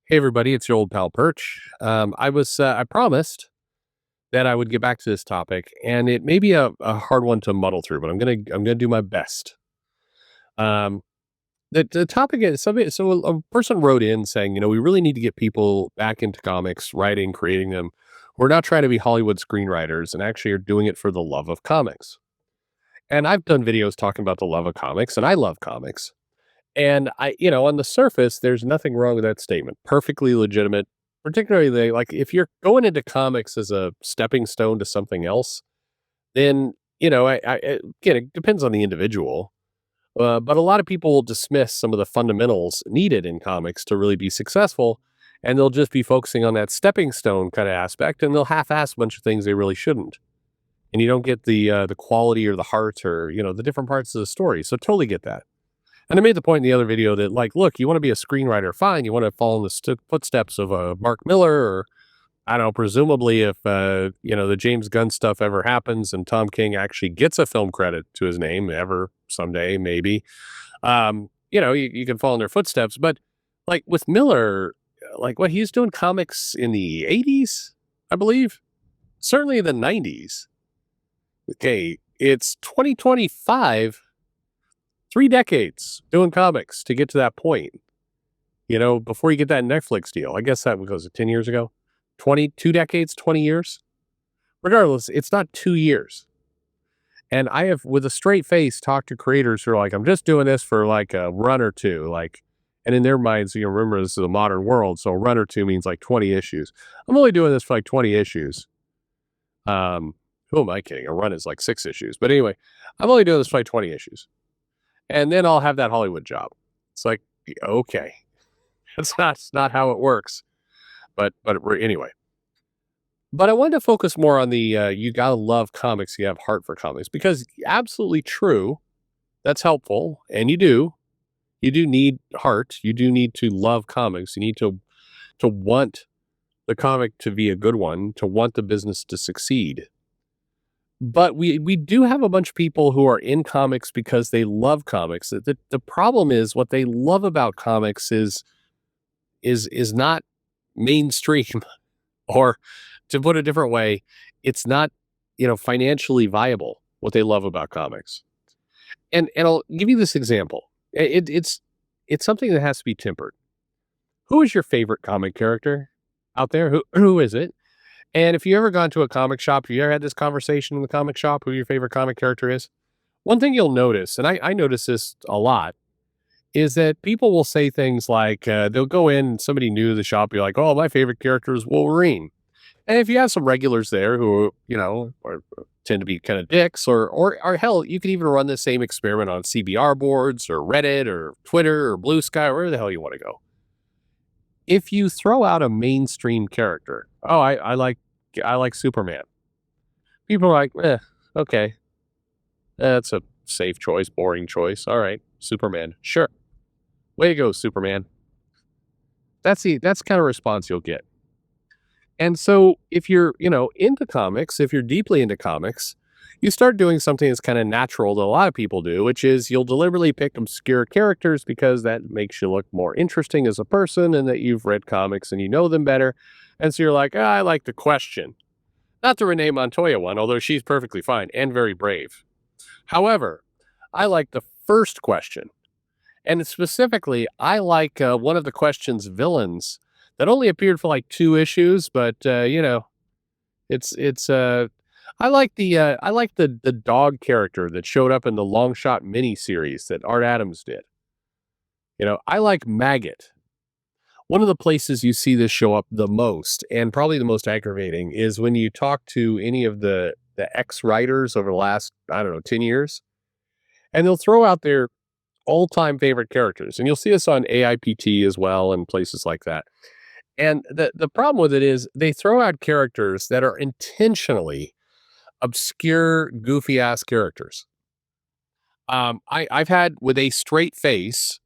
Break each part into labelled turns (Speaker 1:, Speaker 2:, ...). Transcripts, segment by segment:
Speaker 1: Hey everybody, it's your old pal Perch. I promised that I would get back to this topic, and it may be a hard one to muddle through, but I'm gonna do my best. Um, the topic is something. So a person wrote in saying, we really need to get people back into comics, writing, creating them. We're not trying to be Hollywood screenwriters, and actually are doing it for the love of comics. And I've done videos talking about the love of comics, and I love comics. And on the surface, there's nothing wrong with that statement. Perfectly legitimate, particularly like if you're going into comics as a stepping stone to something else, then, again, it depends on the individual. But a lot of people will dismiss some of the fundamentals needed in comics to really be successful. And they'll just be focusing on that stepping stone kind of aspect, and they'll half-ass a bunch of things they really shouldn't. And you don't get the quality or the heart or the different parts of the story. So totally get that. And I made the point in the other video that, like, look, you want to be a screenwriter, fine. You want to follow in the footsteps of Mark Miller, or I don't know, presumably if the James Gunn stuff ever happens and Tom King actually gets a film credit to his name ever someday, maybe, you can follow in their footsteps. But like with Miller, like what he's doing comics in the '80s, I believe, certainly the '90s. Okay, it's 2025. 3 decades doing comics to get to that point, before you get that Netflix deal. I guess that was 10 years ago, 22 decades, 20 years. Regardless, it's not 2 years. And I have, with a straight face, talked to creators who are like, I'm just doing this for like a run or two. Like, and in their minds, remember this is a modern world. So a run or two means like 20 issues. I'm only doing this for like 20 issues. Who am I kidding? A run is like 6 issues. But anyway, I'm only doing this for like 20 issues. And then I'll have that Hollywood job. It's like, okay, that's not how it works. But anyway. But I wanted to focus more on the you gotta love comics, you have heart for comics, because absolutely true. That's helpful, and you do need heart. You do need to love comics. You need to want the comic to be a good one, to want the business to succeed. But we do have a bunch of people who are in comics because they love comics. The problem is what they love about comics is not mainstream, or to put it a different way, it's not, financially viable what they love about comics. And I'll give you this example. It's something that has to be tempered. Who is your favorite comic character out there? Who is it? And if you ever gone to a comic shop, have you ever had this conversation in the comic shop, who your favorite comic character is? One thing you'll notice, and I notice this a lot, is that people will say things like, they'll go in and somebody new to the shop, be like, oh, my favorite character is Wolverine. And if you have some regulars there who, tend to be kind of dicks, or hell, you could even run the same experiment on CBR boards or Reddit or Twitter or Blue Sky, or wherever the hell you want to go. If you throw out a mainstream character, oh, I like Superman. People are like, okay, that's a safe choice, boring choice. All right, Superman, sure. Way to go, Superman. That's the kind of response you'll get. And so if you're, into comics, if you're deeply into comics, you start doing something that's kind of natural that a lot of people do, which is you'll deliberately pick obscure characters because that makes you look more interesting as a person, and that you've read comics and you know them better. And so you're like, I like the Question. Not the Renee Montoya one, although she's perfectly fine and very brave. However, I like the first Question. And specifically, I like one of the Question's villains that only appeared for like 2 issues, but it's I like the dog character that showed up in the Long Shot mini series that Art Adams did. I like Maggot. One of the places you see this show up the most, and probably the most aggravating, is when you talk to any of the ex-writers over the last, I don't know, 10 years, and they'll throw out their all-time favorite characters. And you'll see this on AIPT as well and places like that. And the problem with it is they throw out characters that are intentionally obscure, goofy ass characters. I've had, with a straight face,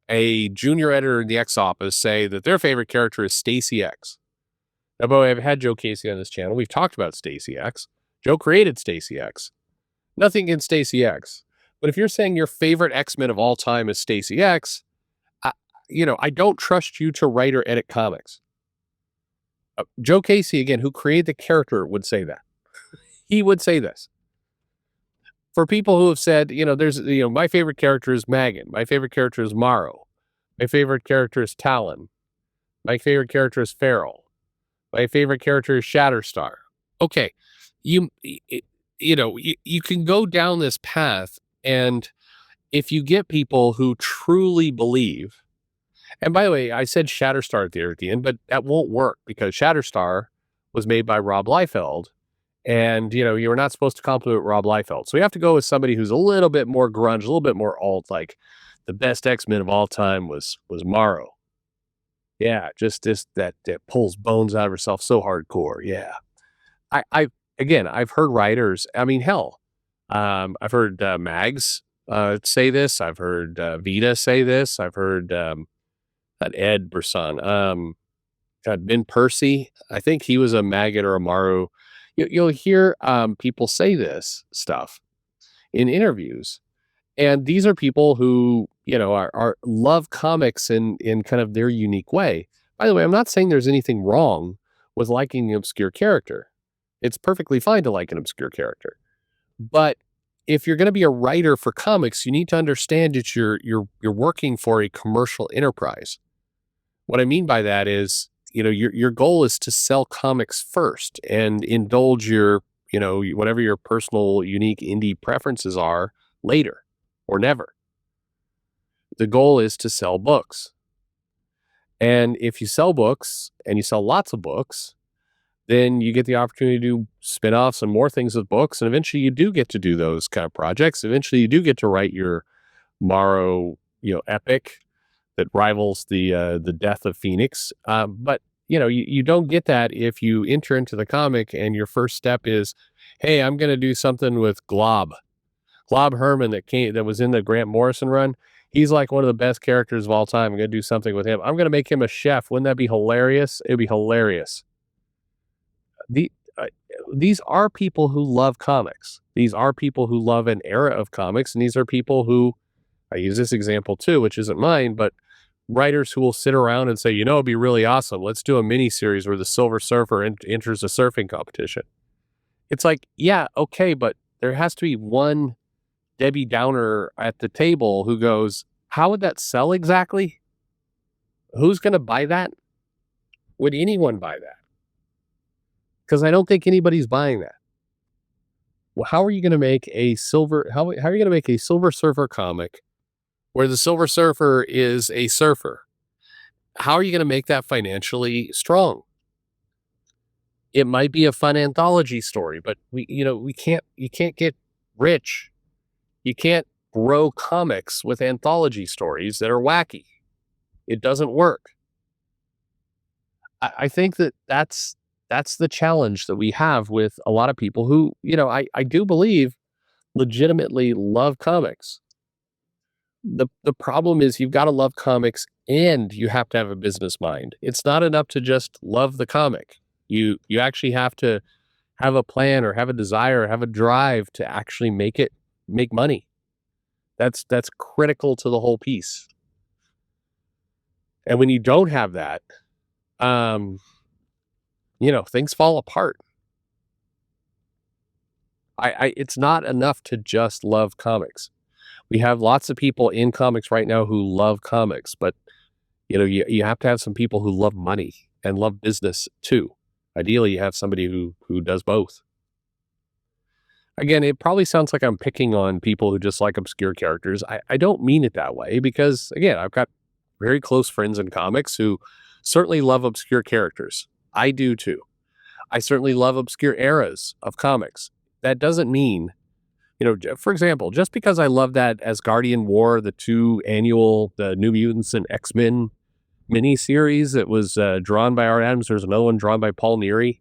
Speaker 1: a junior editor in the X office say that their favorite character is Stacy X. Now, boy, I've had Joe Casey on this channel. We've talked about Stacy X. Joe created Stacy X. Nothing against Stacy X. But if you're saying your favorite X-Men of all time is Stacy X, I don't trust you to write or edit comics. Joe Casey, again, who created the character, would say that. He would say this. For people who have said, my favorite character is Megan. My favorite character is Morrow. My favorite character is Talon. My favorite character is Feral. My favorite character is Shatterstar. Okay, you you can go down this path, and if you get people who truly believe, and by the way, I said Shatterstar there at the end, but that won't work because Shatterstar was made by Rob Liefeld, and you were not supposed to compliment Rob Liefeld, so we have to go with somebody who's a little bit more grunge, a little bit more alt, like the best X-Men of all time was Morrow. Yeah, just this that pulls bones out of herself so hardcore. Yeah. I again, I've heard writers, I mean, hell, I've heard, Mags, say this. I've heard, Vita say this. I've heard, not Ed Brisson, God, Ben Percy. I think he was a Maggot or a Maru. You'll hear, people say this stuff in interviews, and these are people who, are love comics in kind of their unique way. By the way, I'm not saying there's anything wrong with liking an obscure character. It's perfectly fine to like an obscure character. But if you're going to be a writer for comics, you need to understand that you're working for a commercial enterprise. What I mean by that is, your goal is to sell comics first and indulge your, whatever your personal unique indie preferences are later or never. The goal is to sell books. And if you sell books and you sell lots of books, then you get the opportunity to spin off some more things with books. And eventually you do get to do those kind of projects. Eventually you do get to write your Morrow, epic that rivals the death of Phoenix. But you don't get that if you enter into the comic and your first step is, hey, I'm going to do something with Glob Herman that was in the Grant Morrison run. He's like one of the best characters of all time. I'm going to do something with him. I'm going to make him a chef. Wouldn't that be hilarious? It'd be hilarious. The uh, these are people who love comics. These are people who love an era of comics, and these are people who, I use this example too, which isn't mine, but writers who will sit around and say, it'd be really awesome. Let's do a mini series where the Silver Surfer enters a surfing competition. It's like, yeah, okay, but there has to be one Debbie Downer at the table who goes, how would that sell exactly? Who's going to buy that? Would anyone buy that? Because I don't think anybody's buying that. Well, how are you going to make a how are you going to make a Silver Surfer comic where the Silver Surfer is a surfer? How are you going to make that financially strong? It might be a fun anthology story, but you can't get rich. You can't grow comics with anthology stories that are wacky. It doesn't work. I think that's the challenge that we have with a lot of people who, I do believe legitimately love comics. The problem is you've got to love comics and you have to have a business mind. It's not enough to just love the comic. You actually have to have a plan or have a desire or have a drive to actually make money. That's critical to the whole piece. And when you don't have that, things fall apart. It's not enough to just love comics. We have lots of people in comics right now who love comics, but you have to have some people who love money and love business too. Ideally, you have somebody who does both. Again, it probably sounds like I'm picking on people who just like obscure characters. I don't mean it that way because, again, I've got very close friends in comics who certainly love obscure characters. I do too. I certainly love obscure eras of comics. That doesn't mean, for example, just because I love that Asgardian War, the the New Mutants and X-Men miniseries that was drawn by Art Adams. There's another one drawn by Paul Neary.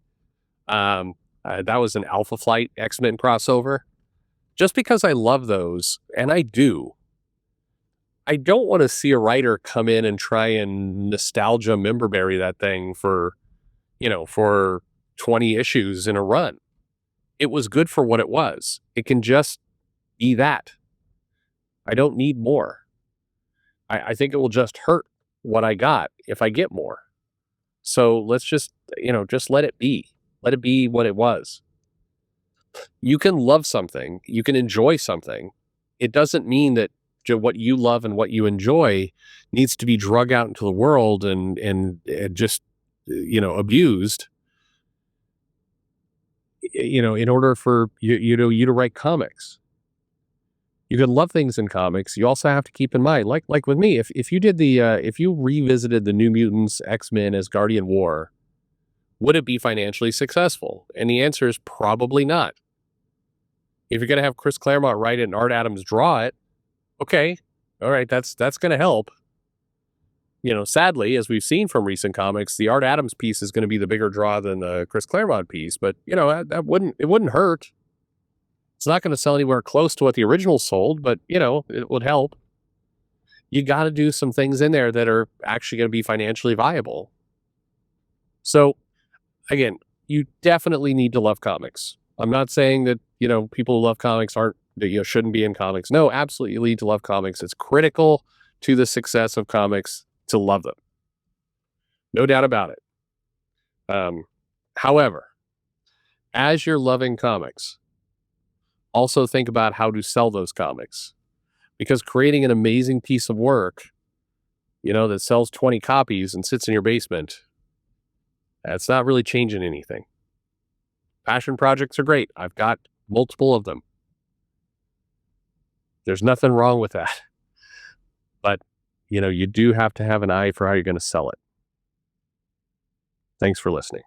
Speaker 1: That was an Alpha Flight X-Men crossover. Just because I love those, and I do, I don't want to see a writer come in and try and nostalgia memberberry that thing for 20 issues in a run. It was good for what it was. It can just be that. I don't need more. I think it will just hurt what I got if I get more. So let's just let it be. Let it be what it was. You can love something, you can enjoy something. It doesn't mean that what you love and what you enjoy needs to be drug out into the world and just abused, in order for you to write comics. You can love things in comics. You also have to keep in mind, like with me, if you did if you revisited the New Mutants X-Men as Guardian War, would it be financially successful? And the answer is probably not. If you're going to have Chris Claremont write it and Art Adams draw it, okay, all right, that's going to help. Sadly, as we've seen from recent comics, the Art Adams piece is going to be the bigger draw than the Chris Claremont piece. But it wouldn't hurt. It's not going to sell anywhere close to what the original sold, but it would help. You got to do some things in there that are actually going to be financially viable. So again, you definitely need to love comics. I'm not saying that, people who love comics shouldn't be in comics. No, absolutely. You need to love comics. It's critical to the success of comics to love them. No doubt about it. However, as you're loving comics, also think about how to sell those comics, because creating an amazing piece of work, that sells 20 copies and sits in your basement, that's not really changing anything. Passion projects are great. I've got multiple of them. There's nothing wrong with that. But, you do have to have an eye for how you're going to sell it. Thanks for listening.